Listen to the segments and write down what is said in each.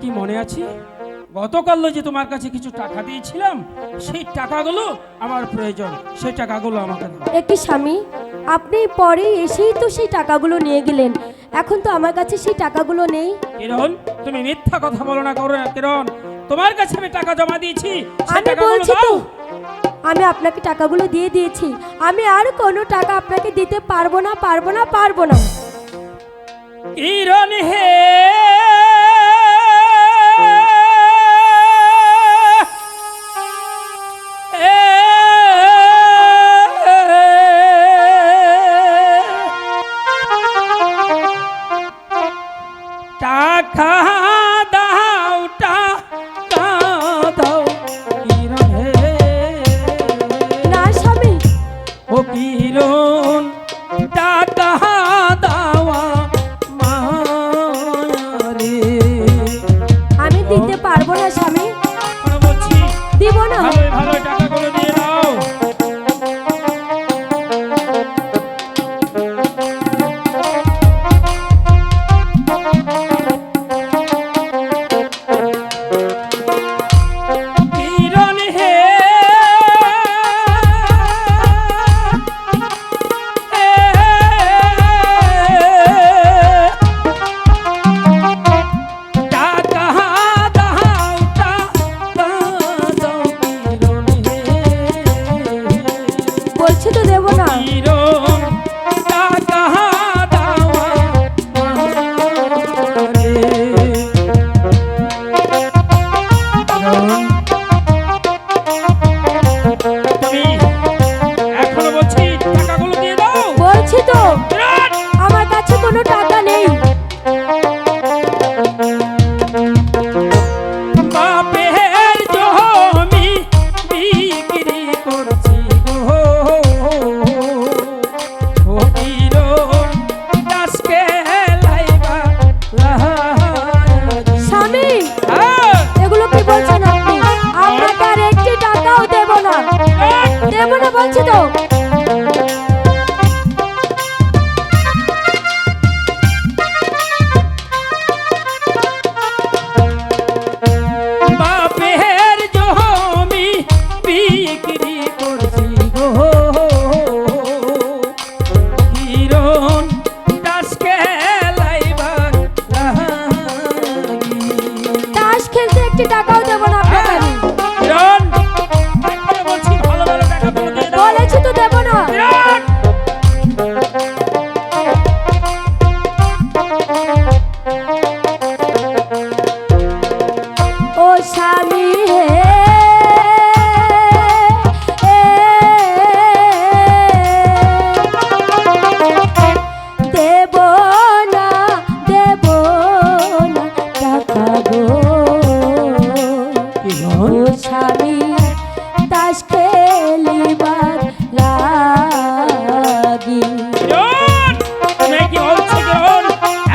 কি মনে আছে গতকাল যে তোমার কাছে কিছু টাকা দিয়েছিলাম, সেই টাকাগুলো আমার প্রয়োজন, সেই টাকাগুলো আমাকে দাও। একটি স্বামী, আপনি পরে এসেই তো সেই টাকাগুলো নিয়ে গেলেন, এখন তো আমার কাছে সেই টাকাগুলো নেই। কিরণ, তুমি মিথ্যা কথা বলো না করো কিরণ, তোমার কাছে আমি টাকা জমা দিয়েছি, সেই আমি টাকাগুলো বলছি দাও। তো, আমি আপনাকে টাকাগুলো দিয়ে দিয়েছি, আমি আর কোনো টাকা আপনাকে দিতে পারবো না, পারবো না, পারবো না। কিরণ হে, টাকা দাও, টাকা দাও কিরণ হে। না স্বামী, ও কিরণ, টাকা দাওয়া মারে। আমি দিতে পারবো না স্বামী, আমরা বলছি দিব না। ভালো ভালো টাকাগুলো দিয়ে দাও। কিরণ হে, টাকা দাও, টাকা দাও কিরণ হে। বলছি তো দেব না। কিরণ, টাকা দাওয়া মারে। কিরণ, তুমি এখনো বলছি টাকাগুলো দিয়ে দাও। বলছি তো, কিরণ, আমার কাছে কোনো টাকা নেই। বাপের জমি বিক্রি করছি গো। ও কিরণ, দাসকে লাইবা লাগি। স্বামী, হ্যাঁ, এগুলো কি বলছেন আপনি? আপনাকে আর একটি টাকাও দেব না, দেব না বলছি তো। বাপের জমি বিক্রি করছি গো। কিরণ, দাসকে লাইবা লাগি। তাস খেলতে একটি টাকাও দেব না আপনাকে আমি। কিরণ, এখনো বলছি ভালো ভালো টাকাগুলো দিয়ে দাও। বলেছি তো দেব না। কিরণ, ও স্বামী হে, দেব না, দেব না টাকা গো। ও স্বামী, তাস খেলিবার লাগি। কিরণ, তুমি কি বলছো কিরণ?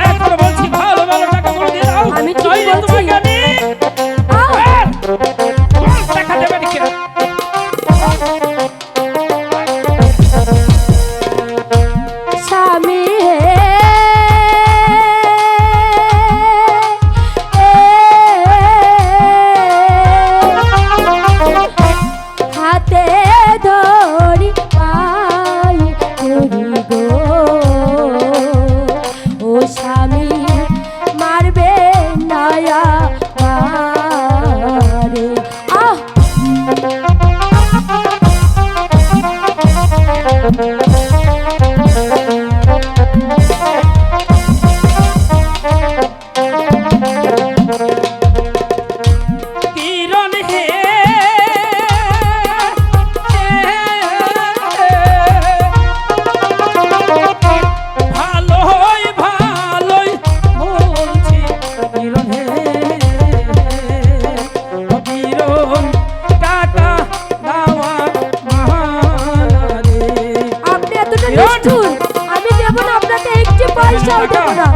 এখনো বলছি ভালো ভালো টাকাগুলো দিয়ে দাও। আমি ঠিক নইলে বলছি। তোমাকে আমি আহ! টাকা দেবে না কিরণ। স্বামী হে, হাতে ধরি পাই ধরি গো। ও স্বামী, মারবে নয়া মারে। আহ! কিরণ হে, ভালোই ভালোই বলছি কিরণ হে। ও কিরণ, টাকা দাওয়া মারে। আপনি এতটা কিরণ! নিষ্ঠুর, আমি দেব না আপনাকে একটি পয়সাও দেব না।